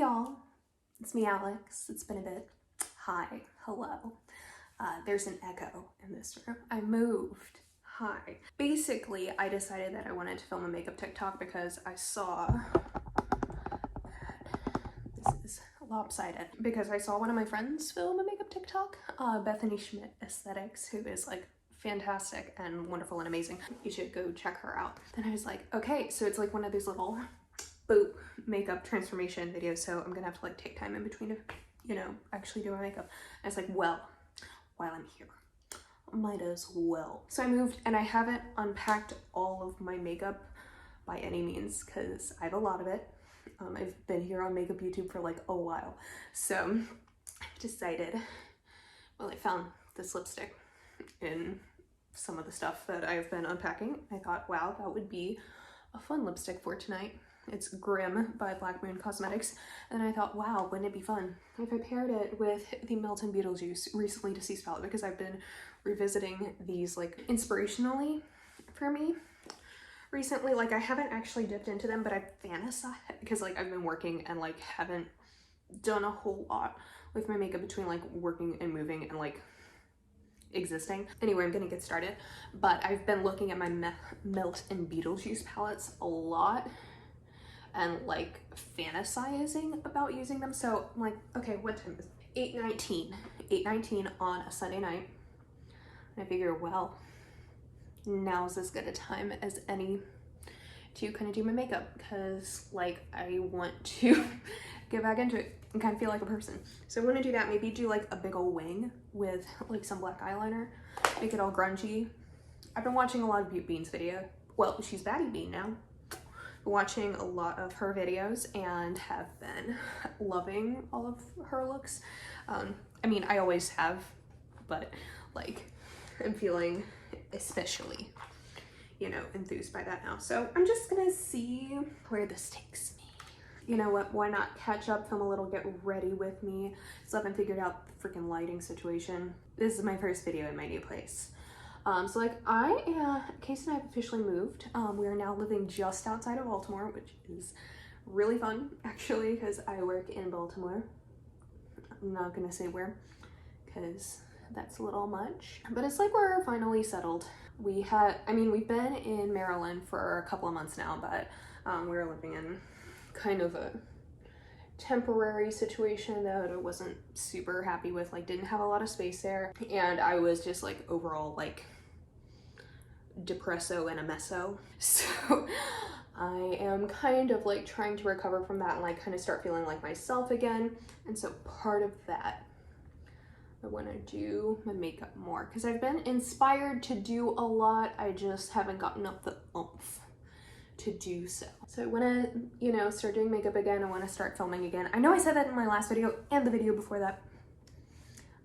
y'all, it's me, Alex. It's been a bit. Hi, hello. There's an echo in this room. I moved. Hi. Basically, I decided that I wanted to film a makeup TikTok because I saw this is lopsided. Because I saw one of my friends film a makeup TikTok, Bethany Schmidt Aesthetics, who is like fantastic and wonderful and amazing. You should go check her out. Then I was like, okay, so it's like one of these little boop makeup transformation videos, so I'm gonna have to like take time in between to, you know, actually do my makeup. And it's like, well, while I'm here, might as well. So I moved and I haven't unpacked all of my makeup by any means because I have a lot of it. I've been here on makeup YouTube for like a while, so I've decided, well, I found this lipstick in some of the stuff that I've been unpacking. I thought, wow, that would be a fun lipstick for tonight. It's Grim by Black Moon Cosmetics, and I thought, wow, wouldn't it be fun if I paired it with the Melton Beetlejuice recently deceased palette, because I've been revisiting these like inspirationally for me recently. Like, I haven't actually dipped into them, but I've fantasized because like I've been working and like haven't done a whole lot with my makeup between like working and moving and like existing. Anyway, I'm gonna get started, but I've been looking at my Melton Beetlejuice palettes a lot and like fantasizing about using them. So I'm like, okay, what time is it? 8:19 on a Sunday night. And I figure, well, now's as good a time as any to kind of do my makeup, because like I want to get back into it and kind of feel like a person. So I want to do that, maybe do like a big old wing with like some black eyeliner, make it all grungy. I've been watching a lot of Butte Bean's video. Well, she's Batty Bean now. Watching a lot of her videos and have been loving all of her looks. I mean, I always have, but like I'm feeling especially, you know, enthused by that now. So I'm just gonna see where this takes me. You know what, why not catch up, film a little, get ready with me. So I haven't figured out the freaking lighting situation. This is my first video in my new place. So like Case and I have officially moved. We are now living just outside of Baltimore, which is really fun actually, because I work in Baltimore. I'm not gonna say where, because that's a little much, but it's like we're finally settled. We've been in Maryland for a couple of months now, but we were living in kind of a temporary situation that I wasn't super happy with, like didn't have a lot of space there, and I was just like overall like depresso and a meso. So I am kind of like trying to recover from that and like kind of start feeling like myself again. And so part of that, I want to do my makeup more because I've been inspired to do a lot. I just haven't gotten up the oomph to do so. So I want to, you know, start doing makeup again. I want to start filming again. I know I said that in my last video and the video before that.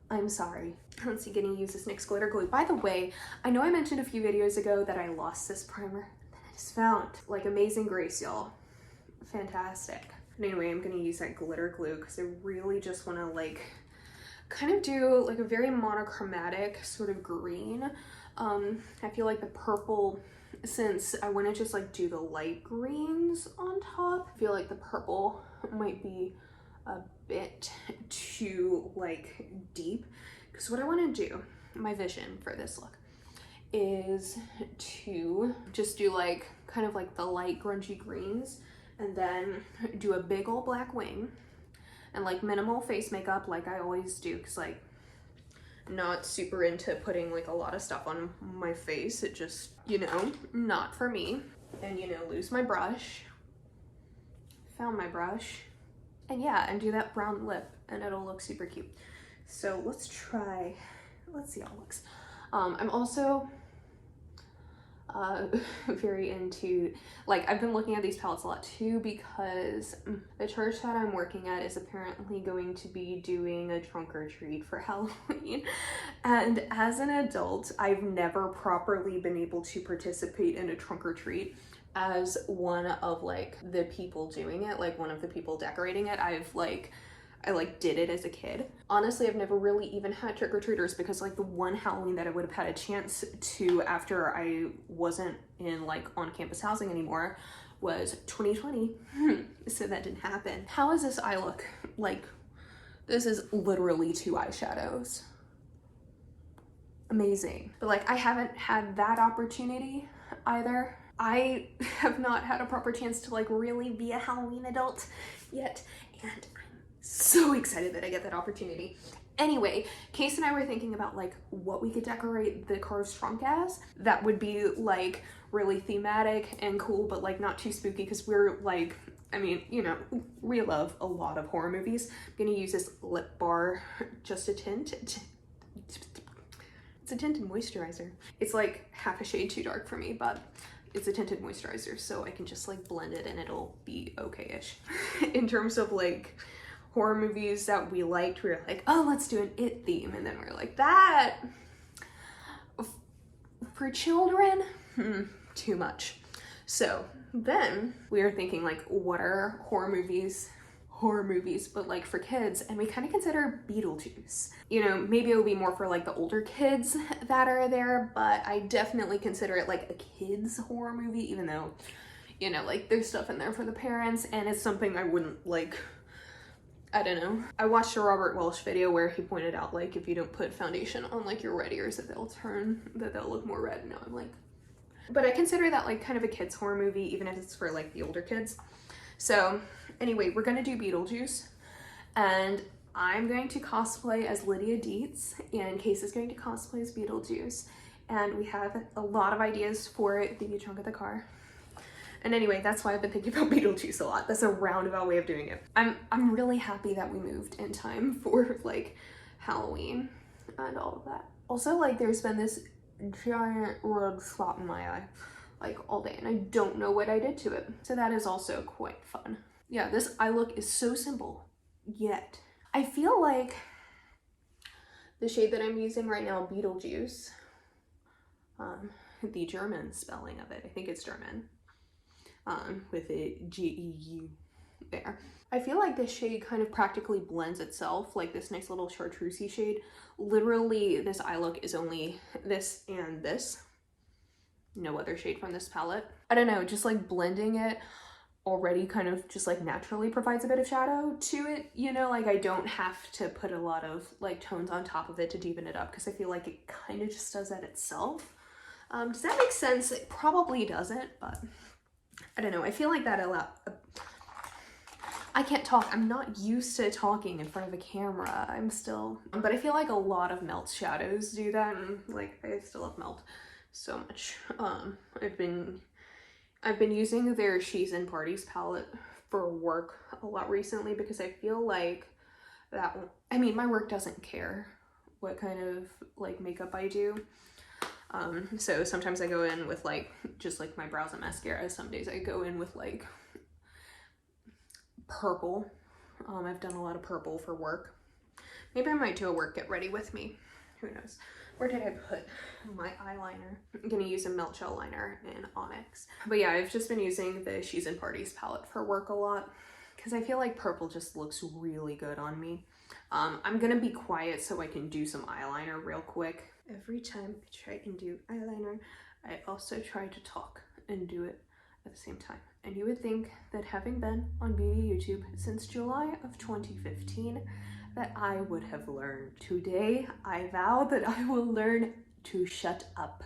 I'm sorry. Let's see, gonna use this NYX Glitter Glue. By the way, I know I mentioned a few videos ago that I lost this primer that I just found. Like, amazing grace, y'all. Fantastic. But anyway, I'm gonna use that glitter glue because I really just want to like kind of do like a very monochromatic sort of green. I feel like the purple, since I want to just like do the light greens on top, I feel like the purple might be a bit too like deep, because what I want to do, my vision for this look, is to just do like kind of like the light grungy greens and then do a big old black wing and like minimal face makeup like I always do, because like I'm not super into putting like a lot of stuff on my face. It just, you know, not for me. And you know, lose my brush, found my brush, and yeah, and do that brown lip and it'll look super cute. So let's see how it looks. I'm also very into, like, I've been looking at these palettes a lot too, because the church that I'm working at is apparently going to be doing a trunk or treat for Halloween. And as an adult, I've never properly been able to participate in a trunk or treat as one of like the people doing it, like one of the people decorating it. I did it as a kid. Honestly, I've never really even had trick-or-treaters, because like the one Halloween that I would have had a chance to after I wasn't in like on campus housing anymore was 2020. So that didn't happen. How is this eye look? Like, this is literally 2 eyeshadows. Amazing. But like, I haven't had that opportunity either. I have not had a proper chance to like really be a Halloween adult yet, and I'm so excited that I get that opportunity. Anyway, Case and I were thinking about like what we could decorate the car's trunk as. That would be like really thematic and cool, but like not too spooky, because we're like, I mean, you know, we love a lot of horror movies. I'm gonna use this lip bar, just a tint. It's a tinted moisturizer. It's like half a shade too dark for me, but it's a tinted moisturizer, so I can just like blend it and it'll be okay-ish. In terms of like horror movies that we liked, we were like, oh, let's do an It theme. And then we were like, that for children, too much. So then we were thinking like, what are horror movies, but like for kids? And we kind of consider Beetlejuice. You know, maybe it'll be more for like the older kids that are there, but I definitely consider it like a kids horror movie, even though, you know, like there's stuff in there for the parents, and it's something I wouldn't like, I don't know. I watched a Robert Welsh video where he pointed out like, if you don't put foundation on like your red ears, that they'll look more red. No, I'm like, but I consider that like kind of a kids horror movie, even if it's for like the older kids. So anyway, we're gonna do Beetlejuice, and I'm going to cosplay as Lydia Dietz, and Case is going to cosplay as Beetlejuice, and we have a lot of ideas for the trunk of the car. And anyway, that's why I've been thinking about Beetlejuice a lot. That's a roundabout way of doing it. I'm really happy that we moved in time for like Halloween and all of that. Also, like, there's been this giant red spot in my eye like all day, and I don't know what I did to it. So that is also quite fun. Yeah, this eye look is so simple, yet I feel like the shade that I'm using right now, Beetlejuice, the German spelling of it, I think it's German, with a G-E-U there. I feel like this shade kind of practically blends itself, like this nice little chartreusey shade. Literally, this eye look is only this and this. No other shade from this palette. I don't know, just like blending it already kind of just like naturally provides a bit of shadow to it, you know? Like, I don't have to put a lot of like tones on top of it to deepen it up, because I feel like it kind of just does that itself. Does that make sense? It probably doesn't, but I don't know. I feel like that I can't talk. I'm not used to talking in front of a camera. But I feel like a lot of Melt shadows do that, and like I still love Melt so much. I've been using their She's in Parties palette for work a lot recently, because I feel like that, I mean, my work doesn't care what kind of like makeup I do. So sometimes I go in with like just like my brows and mascara. Some days I go in with like purple. I've done a lot of purple for work. Maybe I might do a work get ready with me. Who knows? Where did I put my eyeliner? I'm gonna use a Melt Gel liner in Onyx. But yeah, I've just been using the She's in Parties palette for work a lot, because I feel like purple just looks really good on me. I'm gonna be quiet so I can do some eyeliner real quick. Every time I try and do eyeliner, I also try to talk and do it at the same time. And you would think that having been on beauty YouTube since July of 2015, that I would have learned. Today, I vow that I will learn to shut up.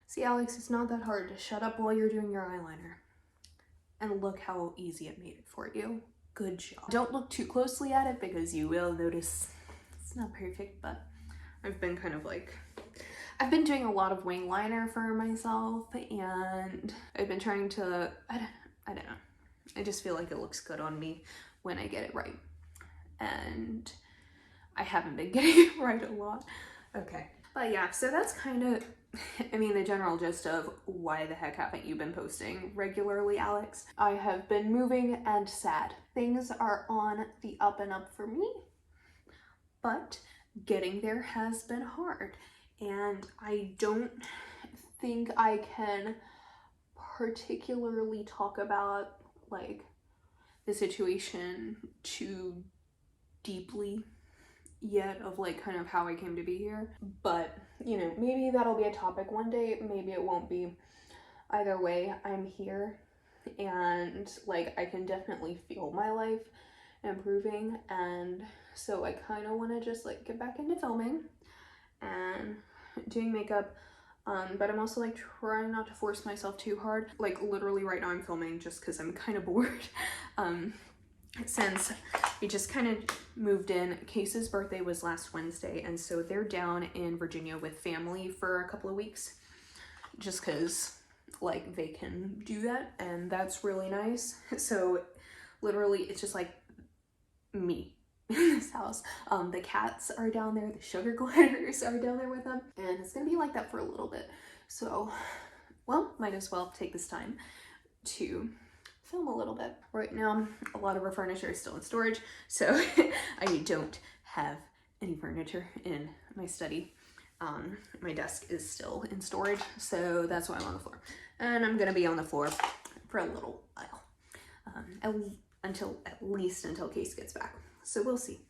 See, Alex, it's not that hard to shut up while you're doing your eyeliner. And look how easy it made it for you. Good job. Don't look too closely at it, because you will notice it's not perfect, but I've been kind of like, I've been doing a lot of wing liner for myself, and I've been trying to, I don't know. I just feel like it looks good on me when I get it right. And I haven't been getting it right a lot. Okay. But yeah, so that's kind of I mean, the general gist of why the heck haven't you been posting regularly, Alex? I have been moving and sad. Things are on the up and up for me, but getting there has been hard. And I don't think I can particularly talk about like the situation too deeply yet of like kind of how I came to be here, but you know, maybe that'll be a topic one day, maybe it won't be. Either way, I'm here, and like I can definitely feel my life improving, and so I kind of want to just like get back into filming and doing makeup. But I'm also like trying not to force myself too hard. Like literally right now I'm filming just because I'm kind of bored. Since we just kind of moved in. Case's birthday was last Wednesday, and so they're down in Virginia with family for a couple of weeks just because like they can do that, and that's really nice. So literally it's just like me in this house. The cats are down there, the sugar glitters are down there with them, and it's gonna be like that for a little bit. So, well, might as well take this time to film a little bit. Right now, a lot of our furniture is still in storage, so I don't have any furniture in my study. My desk is still in storage, so that's why I'm on the floor. And I'm gonna be on the floor for a little while, at least until Case gets back. So we'll see.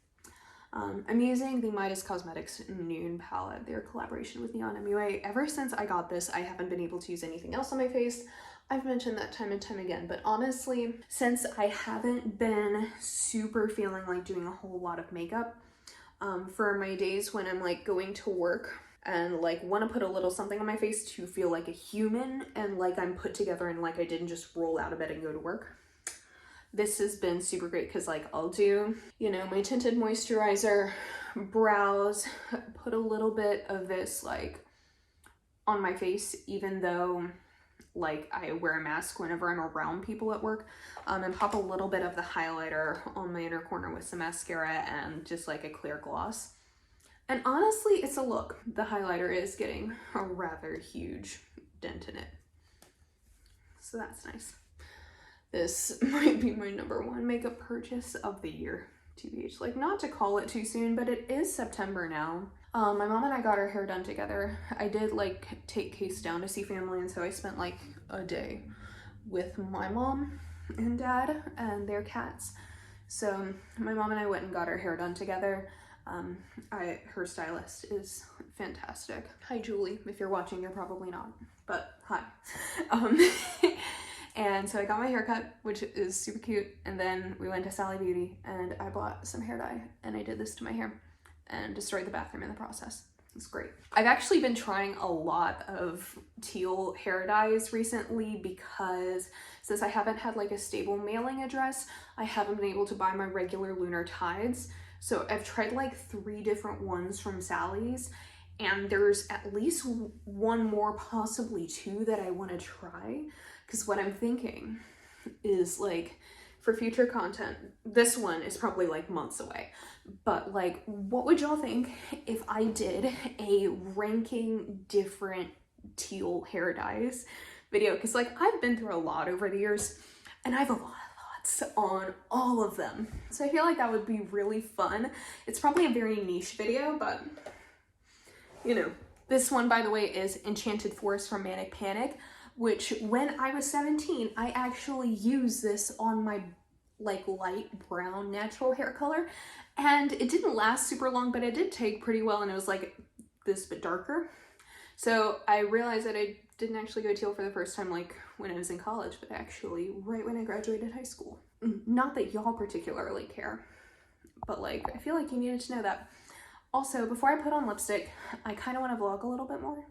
I'm using the Midas Cosmetics Noon palette, their collaboration with Neon MUA. Ever since I got this, I haven't been able to use anything else on my face. I've mentioned that time and time again, but honestly, since I haven't been super feeling like doing a whole lot of makeup, for my days when I'm like going to work and like want to put a little something on my face to feel like a human and like I'm put together and like I didn't just roll out of bed and go to work, this has been super great because like I'll do, you know, my tinted moisturizer, brows, put a little bit of this like on my face, even though like I wear a mask whenever I'm around people at work, and pop a little bit of the highlighter on my inner corner with some mascara and just like a clear gloss. And honestly, it's a look. The highlighter is getting a rather huge dent in it, so that's nice. This might be my #1 makeup purchase of the year, TBH. Like, not to call it too soon, but it is September now. My mom and I got our hair done together. I did like take Case down to see family, and so I spent like a day with my mom and dad and their cats. So my mom and I went and got our hair done together. Her stylist is fantastic. Hi Julie, if you're watching, you're probably not, but hi. And so I got my hair cut, which is super cute, and then we went to Sally Beauty and I bought some hair dye and I did this to my hair and destroyed the bathroom in the process. It's great. I've actually been trying a lot of teal hair dyes recently because since I haven't had like a stable mailing address, I haven't been able to buy my regular lunar tides. So I've tried like 3 different ones from Sally's, and there's at least one more, possibly 2 that I want to try. Because what I'm thinking is like for future content, this one is probably like months away, but like what would y'all think if I did a ranking different teal hair dyes video? Because like I've been through a lot over the years and I have a lot of thoughts on all of them. So I feel like that would be really fun. It's probably a very niche video, but you know. This one, by the way, is Enchanted Forest from Manic Panic, which when I was 17, I actually used this on my like light brown natural hair color, and it didn't last super long, but it did take pretty well, and it was like this bit darker. So I realized that I didn't actually go teal for the first time like when I was in college, but actually right when I graduated high school. Not that y'all particularly care, but like I feel like you needed to know that. Also, before I put on lipstick, I kind of want to vlog a little bit more.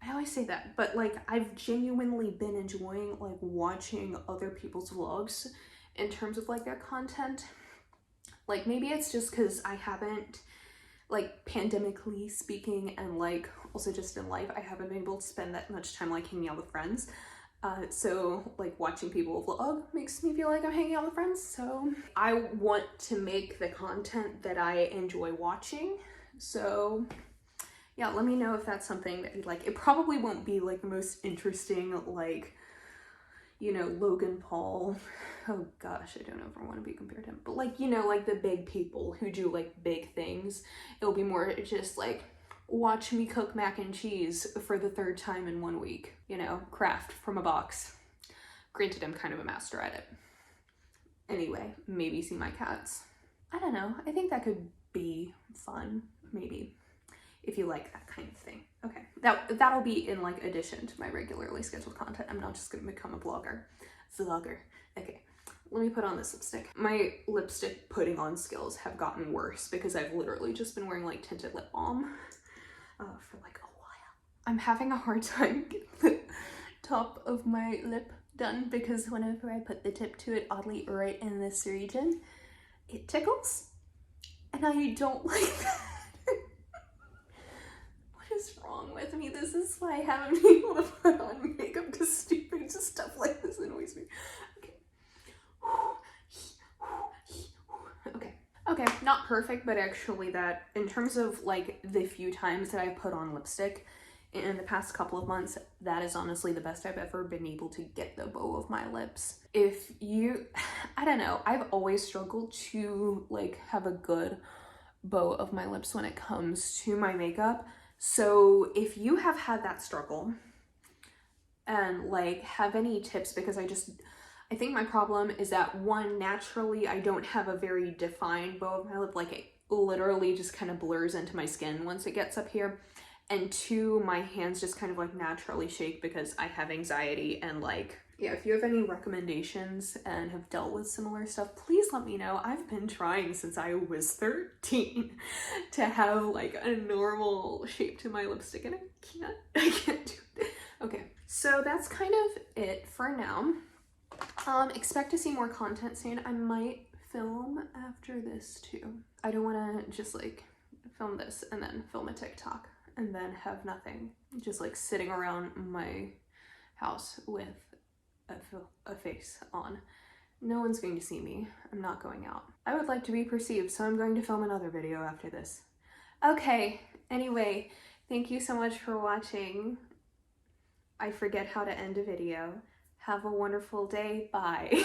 I always say that, but like I've genuinely been enjoying like watching other people's vlogs in terms of like their content. Like maybe it's just because I haven't, like pandemically speaking, and like also just in life, I haven't been able to spend that much time like hanging out with friends. So like watching people vlog makes me feel like I'm hanging out with friends. So I want to make the content that I enjoy watching. So yeah, let me know if that's something that you'd like. It probably won't be like the most interesting, like, you know, Logan Paul. Oh gosh, I don't ever want to be compared to him. But like, you know, like the big people who do like big things. It'll be more just like, watch me cook mac and cheese for the 3rd time in 1 week. You know, craft from a box. Granted, I'm kind of a master at it. Anyway, maybe see my cats. I don't know. I think that could be fun, maybe, if you like that kind of thing. Okay, that'll be in like addition to my regularly scheduled content. I'm not just gonna become a vlogger. Okay, let me put on this lipstick. My lipstick putting on skills have gotten worse because I've literally just been wearing like tinted lip balm for like a while. I'm having a hard time getting the top of my lip done because whenever I put the tip to it, oddly right in this region, it tickles, and I don't like that. What is wrong with me? This is why I haven't been able to put on makeup, because stupid stuff like this annoys me. Okay, not perfect, but actually that, in terms of like the few times that I put on lipstick in the past couple of months, that is honestly the best I've ever been able to get the bow of my lips. If you, I don't know, I've always struggled to like have a good bow of my lips when it comes to my makeup. So if you have had that struggle and like have any tips, because I think my problem is that, one, naturally I don't have a very defined bow of my lip, like it literally just kind of blurs into my skin once it gets up here. And 2, my hands just kind of like naturally shake because I have anxiety. And like, yeah, if you have any recommendations and have dealt with similar stuff, please let me know. I've been trying since I was 13 to have like a normal shape to my lipstick, and I can't do it. Okay, so that's kind of it for now. Expect to see more content soon. I might film after this too. I don't want to just like film this and then film a TikTok and then have nothing, just like sitting around my house with a face on. No one's going to see me. I'm not going out. I would like to be perceived, so I'm going to film another video after this. Okay, anyway, thank you so much for watching. I forget how to end a video. Have a wonderful day. Bye.